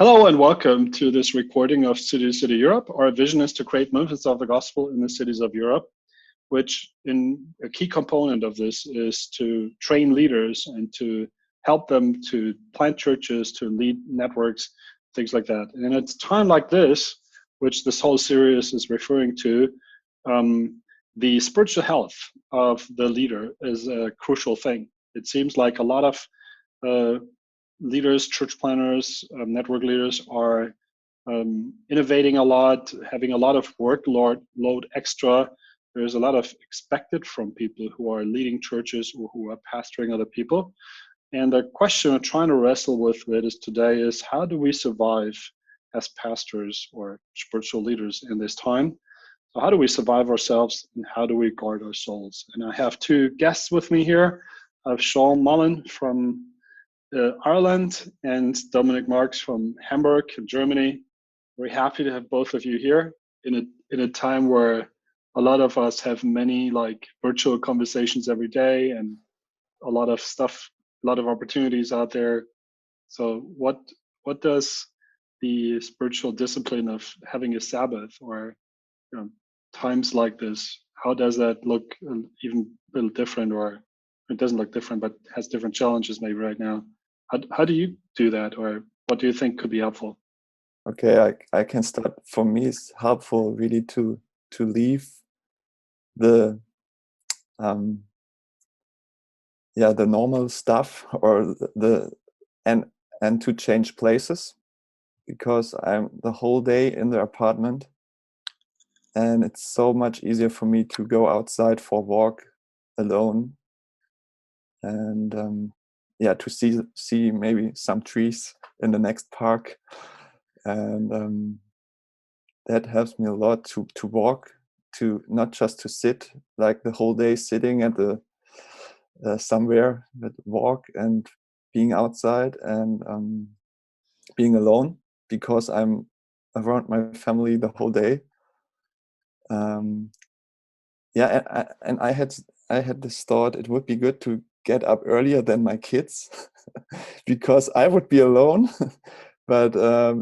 Hello and welcome to this recording of City to City Europe. Our vision is to create movements of the gospel in the cities of Europe, which in a key component of this is to train leaders and to help them to plant churches, to lead networks, things like that. And at a time like this, which this whole series is referring to, the spiritual health of the leader is a crucial thing. It seems like a lot of leaders, church planners, network leaders are innovating a lot, having a lot of workload extra. There's a lot of expected from people who are leading churches or who are pastoring other people. And the question we're trying to wrestle with today is how do we survive as pastors or spiritual leaders in this time? So how do we survive ourselves and how do we guard our souls? And I have two guests with me here. I have Sean Mullin from Ireland and Dominic Marx from Hamburg, Germany. We're happy to have both of you here in a time where a lot of us have many virtual conversations every day and a lot of stuff, a lot of opportunities out there. So what does the spiritual discipline of having a Sabbath or times like this, how does that look even a little different, or it doesn't look different but has different challenges maybe right now? How do you do that, or what do you think could be helpful? Okay, I can start. For me, it's helpful really to leave the the normal stuff or and to change places, because I'm the whole day in the apartment, and it's so much easier for me to go outside for a walk alone and to see maybe some trees in the next park, and that helps me a lot to walk, to not just to sit like the whole day sitting at the somewhere, but walk and being outside and being alone, because I'm around my family the whole day. And I had this thought it would be good to get up earlier than my kids because I would be alone. But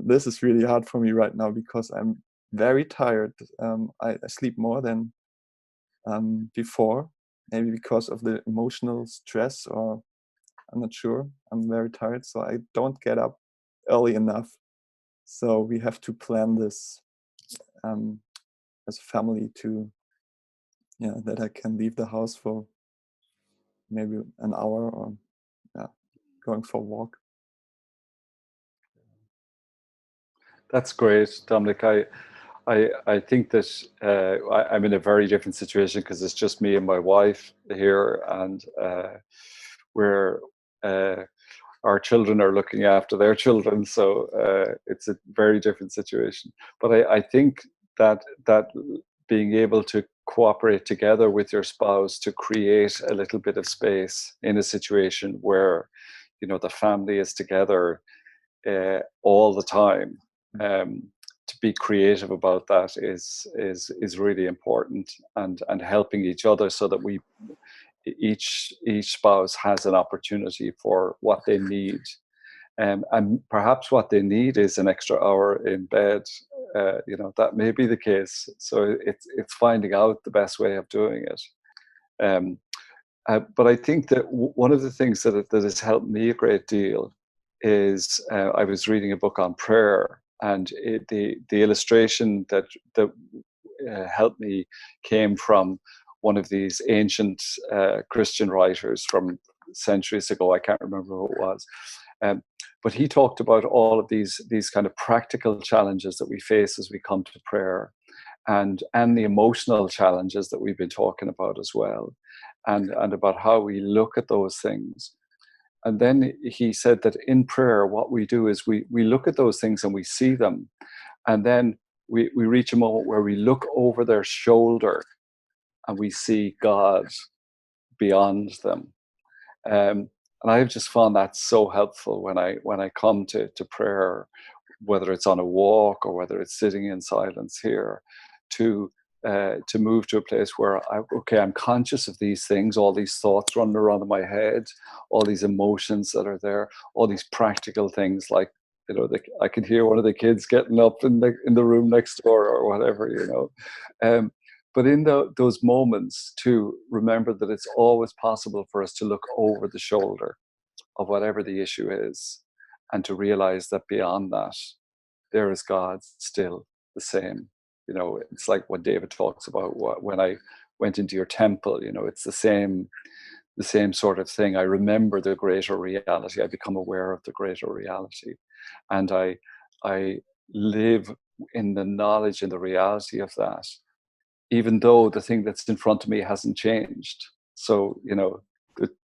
this is really hard for me right now because I'm very tired. I sleep more than before, maybe because of the emotional stress, or I'm not sure. I'm very tired, so I don't get up early enough. So we have to plan this as a family to, that I can leave the house for maybe an hour, or going for a walk. That's great, Dominic. I think that I'm in a very different situation because it's just me and my wife here, and we're our children are looking after their children, so it's a very different situation. But I think that being able to cooperate together with your spouse to create a little bit of space in a situation where the family is together all the time. To be creative about that is really important, and helping each other so that each spouse has an opportunity for what they need, and perhaps what they need is an extra hour in bed. That may be the case. So it's finding out the best way of doing it. But I think that one of the things that has helped me a great deal is I was reading a book on prayer, and the illustration that helped me came from one of these ancient Christian writers from centuries ago. I can't remember who it was, but he talked about all of these kind of practical challenges that we face as we come to prayer, and the emotional challenges that we've been talking about as well, and about how we look at those things. And then he said that in prayer, what we do is we look at those things and we see them. And then we reach a moment where we look over their shoulder and we see God beyond them. And I've just found that so helpful when I come to prayer, whether it's on a walk or whether it's sitting in silence here, to move to a place where I'm conscious of these things, all these thoughts running around in my head, all these emotions that are there, all these practical things like I can hear one of the kids getting up in the room next door or whatever, but in those moments to remember that it's always possible for us to look over the shoulder of whatever the issue is, and to realize that beyond that, there is God still the same. It's like what David talks about, when I went into your temple, it's the same sort of thing. I remember the greater reality. I become aware of the greater reality. And I live in the knowledge and the reality of that, even though the thing that's in front of me hasn't changed. So,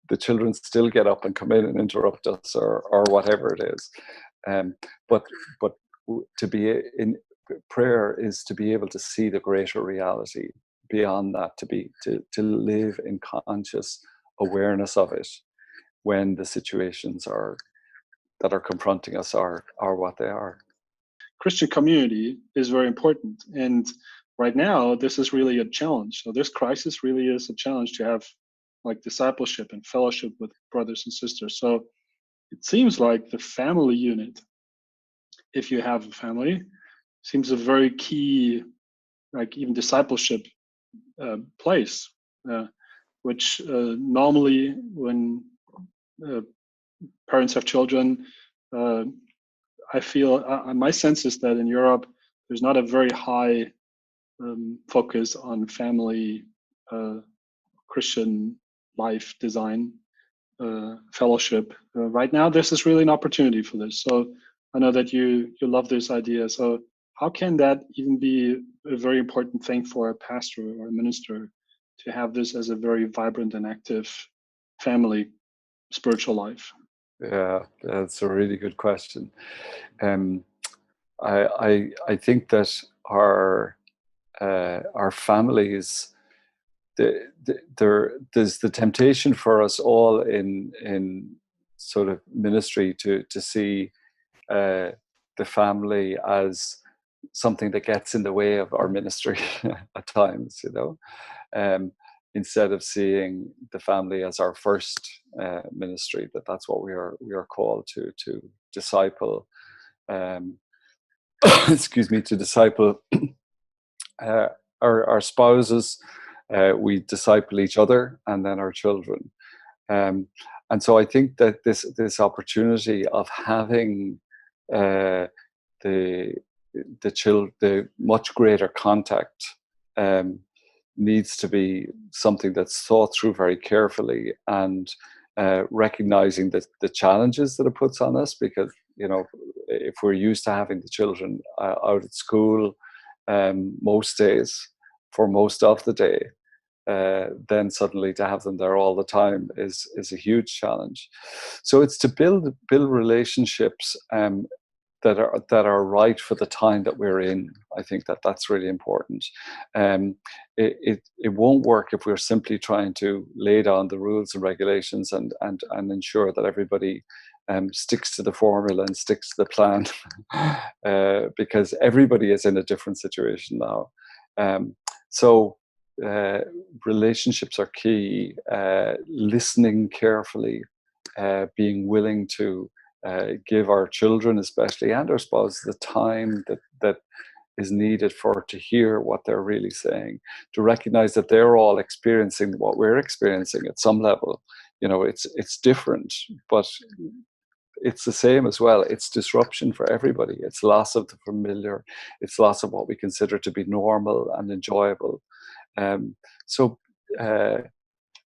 the children still get up and come in and interrupt us, or whatever it is. But to be in prayer is to be able to see the greater reality beyond that, to live in conscious awareness of it when the situations that are confronting us are what they are. Christian community is very important, and right now this is really a challenge. So this crisis really is a challenge to have like discipleship and fellowship with brothers and sisters. So it seems like the family unit, if you have a family, seems a very key, like even discipleship place, which normally when parents have children, I feel my sense is that in Europe there's not a very high focus on family, Christian life design, fellowship. Right now, this is really an opportunity for this. So I know that you love this idea. So how can that even be a very important thing for a pastor or a minister, to have this as a very vibrant and active family spiritual life? Yeah, that's a really good question. I think that our families, there's the temptation for us all in sort of ministry to see the family as something that gets in the way of our ministry at times, instead of seeing the family as our first ministry, that's what we are called to disciple. Excuse me, to disciple our spouses. We disciple each other, and then our children. And so I think that this opportunity of having the much greater contact needs to be something that's thought through very carefully, and recognizing that the challenges that it puts on us, because if we're used to having the children out at school most days for most of the day, then suddenly to have them there all the time is a huge challenge. So it's to build relationships that are right for the time that we're in. I think that's really important. It won't work if we're simply trying to lay down the rules and regulations and ensure that everybody sticks to the formula and sticks to the plan, because everybody is in a different situation now. So relationships are key. Listening carefully, being willing to give our children, especially, and our spouses, the time that is needed to hear what they're really saying, to recognize that they're all experiencing what we're experiencing at some level. It's different, but it's the same as well. It's disruption for everybody. It's loss of the familiar. It's loss of what we consider to be normal and enjoyable. So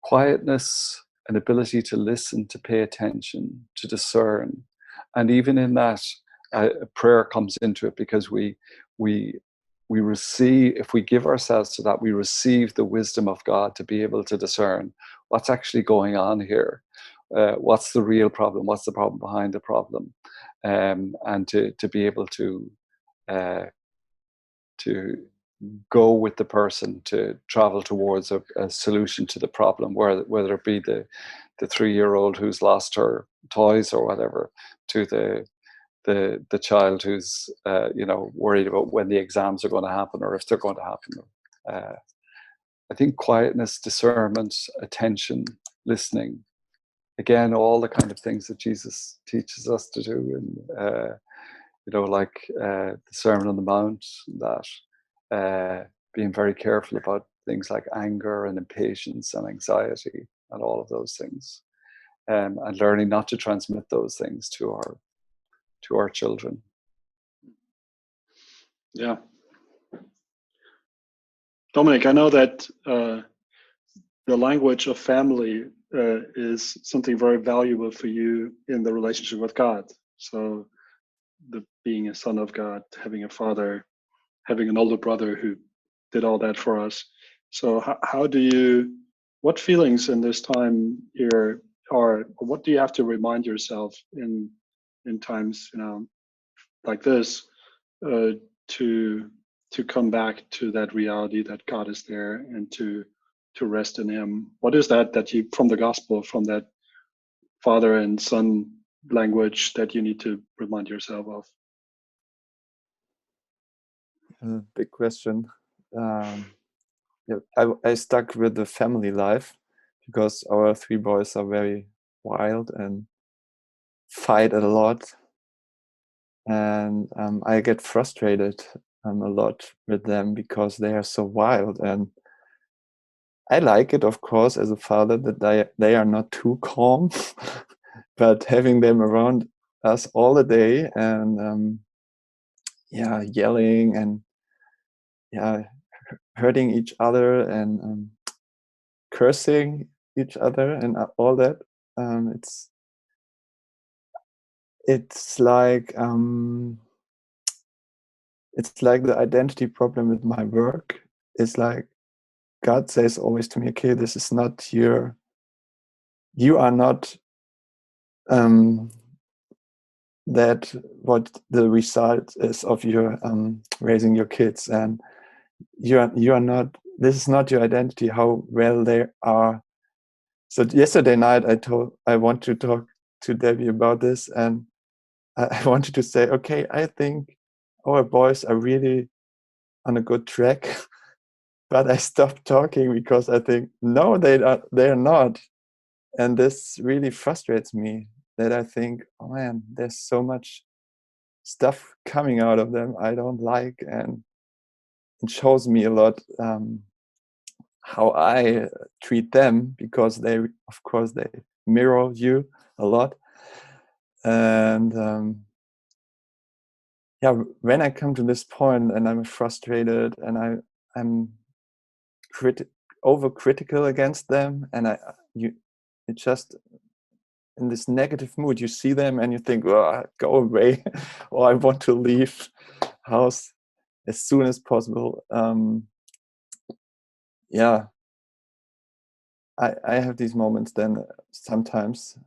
quietness, an ability to listen, to pay attention, to discern, and even in that, prayer comes into it, because we receive, if we give ourselves to that, we receive the wisdom of God to be able to discern what's actually going on here. What's the real problem? What's the problem behind the problem? And to be able to go with the person to travel towards a solution to the problem, whether it be the 3-year-old who's lost her toys or whatever, to the child who's worried about when the exams are going to happen, or if they're going to happen. I think quietness, discernment, attention, listening again, all the kind of things that Jesus teaches us to do, and like the Sermon on the Mount, that being very careful about things like anger and impatience and anxiety and all of those things, and learning not to transmit those things to our children. Yeah. Dominic, I know that the language of family is something very valuable for you in the relationship with God. So being a son of God, having a father, having an older brother who did all that for us. So how do you, what feelings in this time here are, what do you have to remind yourself in times, like this, to come back to that reality that God is there and to rest in Him? What is that you, from the gospel, from that father and son language, that you need to remind yourself of? Big question. Yeah, I stuck with the family life because our 3 boys are very wild and fight a lot, and I get frustrated a lot with them because they are so wild. And I like it, of course, as a father, that they are not too calm, but having them around us all the day and yelling and hurting each other and cursing each other and all that, it's like the identity problem with my work. It's like God says always to me, okay, this is not you are not that what the result is of your raising your kids, and you are not, this is not your identity, how well they are. So yesterday night I want to talk to Debbie about this, and I wanted to say, okay, I think our boys are really on a good track, but I stopped talking because I think, no, they are not. And this really frustrates me, that I think, oh man, there's so much stuff coming out of them I don't like, and it shows me a lot how I treat them, because they, of course, they mirror you a lot. And when I come to this point and I'm frustrated and I'm overcritical against them, and it just in this negative mood, you see them and you think, oh, go away, or I want to leave house as soon as possible. I have these moments then sometimes.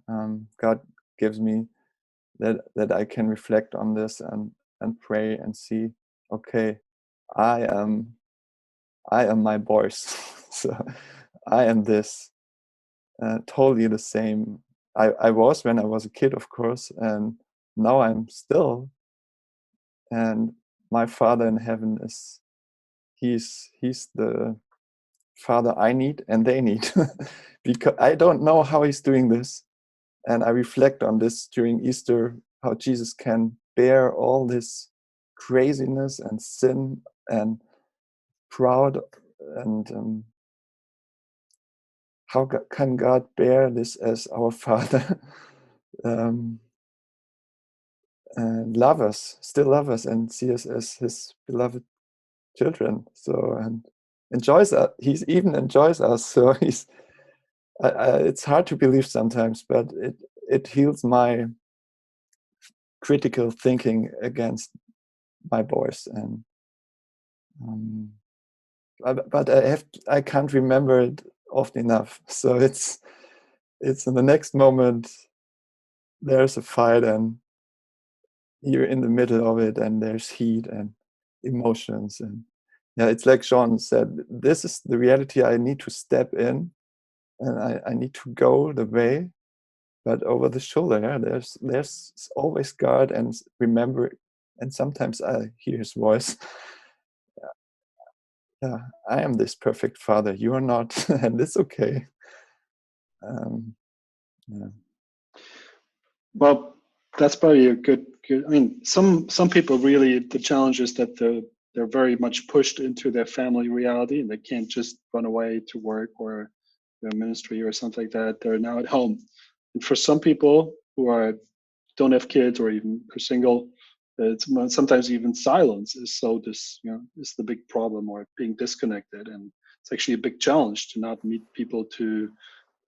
God gives me that I can reflect on this and pray and see, okay, I am my boys. So I am this, totally the same. I was when I was a kid, of course, and now I'm still. And my Father in heaven he's the Father I need and they need. Because I don't know how he's doing this. And I reflect on this during Easter, how Jesus can bear all this craziness and sin and proud, and how can God bear this as our Father, and still love us and see us as his beloved children. So, and enjoys us. He even enjoys us. So it's hard to believe sometimes, but it heals my critical thinking against my boys. And but I can't remember it often enough. So it's in the next moment there's a fight and you're in the middle of it, and there's heat and emotions, and it's like Sean said, this is the reality I need to step in, and I need to go the way, but over the shoulder. There's always God, and remember, and sometimes I hear his voice. I am this perfect father, you are not. And it's okay. Yeah. Well, that's probably a good. I mean, some people really, the challenge is that they're very much pushed into their family reality, and they can't just run away to work or their ministry or something like that. They're now at home. And for some people who don't have kids or even are single, it's sometimes even silence is is the big problem, or being disconnected, and it's actually a big challenge to not meet people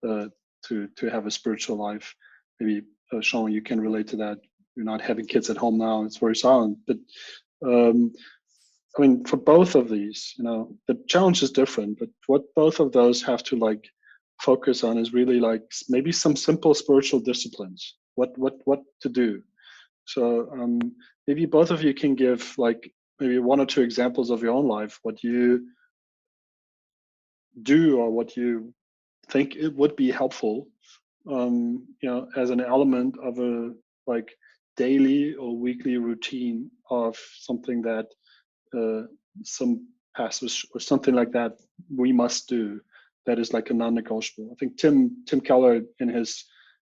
uh, to have a spiritual life. Maybe Sean, you can relate to that. You're not having kids at home now; it's very silent. But I mean, for both of these, the challenge is different. But what both of those have to focus on is really maybe some simple spiritual disciplines. What to do. So maybe both of you can give maybe one or two examples of your own life, what you do or what you think it would be helpful, as an element of a daily or weekly routine of something that some passage or something like that we must do, that is like a non-negotiable. I think Tim Keller, in his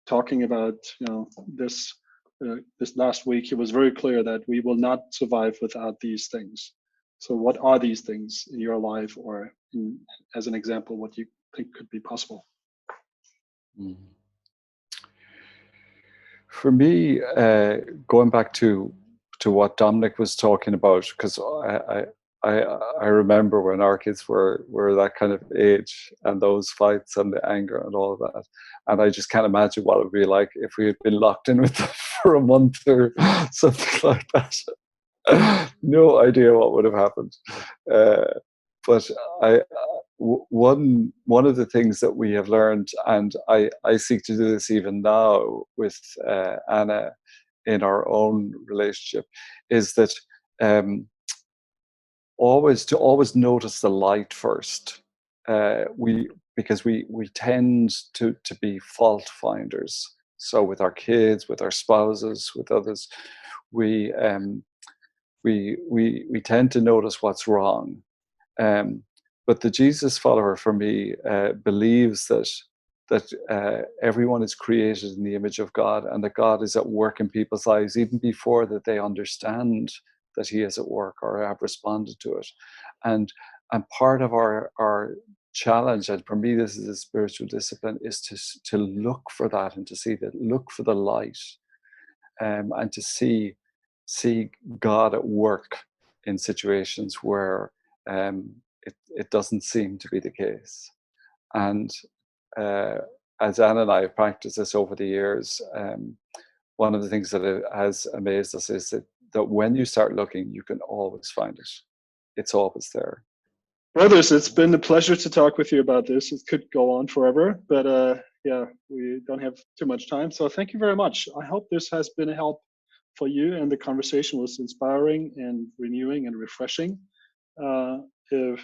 talking about this this last week, he was very clear that we will not survive without these things. So what are these things in your life, or as an example, what you think could be possible? For me, going back to what Dominic was talking about, because I remember when our kids were that kind of age, and those fights and the anger and all of that, and I just can't imagine what it would be like if we had been locked in with them for a month or something like that. No idea what would have happened. But one of the things that we have learned, and I seek to do this even now with Anna in our own relationship, is that always notice the light first. Because we tend to be fault finders. So with our kids, with our spouses, with others, we tend to notice what's wrong. But the Jesus follower, for me, believes that everyone is created in the image of God, and that God is at work in people's lives even before that they understand that He is at work or have responded to it. And part of our challenge, and for me this is a spiritual discipline, is to look for that, and to look for the light, and to see God at work in situations where it doesn't seem to be the case. And as Anna and I have practiced this over the years, one of the things that it has amazed us is that when you start looking, you can always find it. It's always there. Brothers, it's been a pleasure to talk with you about this. It could go on forever, but yeah, we don't have too much time. So thank you very much. I hope this has been a help for you, and the conversation was inspiring and renewing and refreshing. Hope that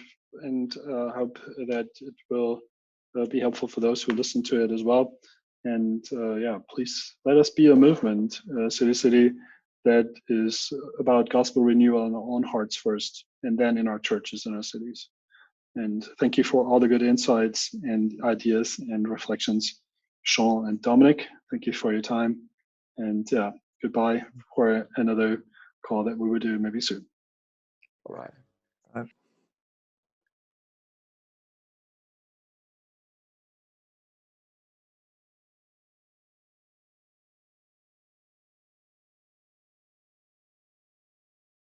it will be helpful for those who listen to it as well. And yeah, please let us be a movement, City City, that is about gospel renewal in our own hearts first, and then in our churches and our cities. And thank you for all the good insights and ideas and reflections, Sean and Dominic. Thank you for your time. And goodbye for another call that we will do maybe soon. All right.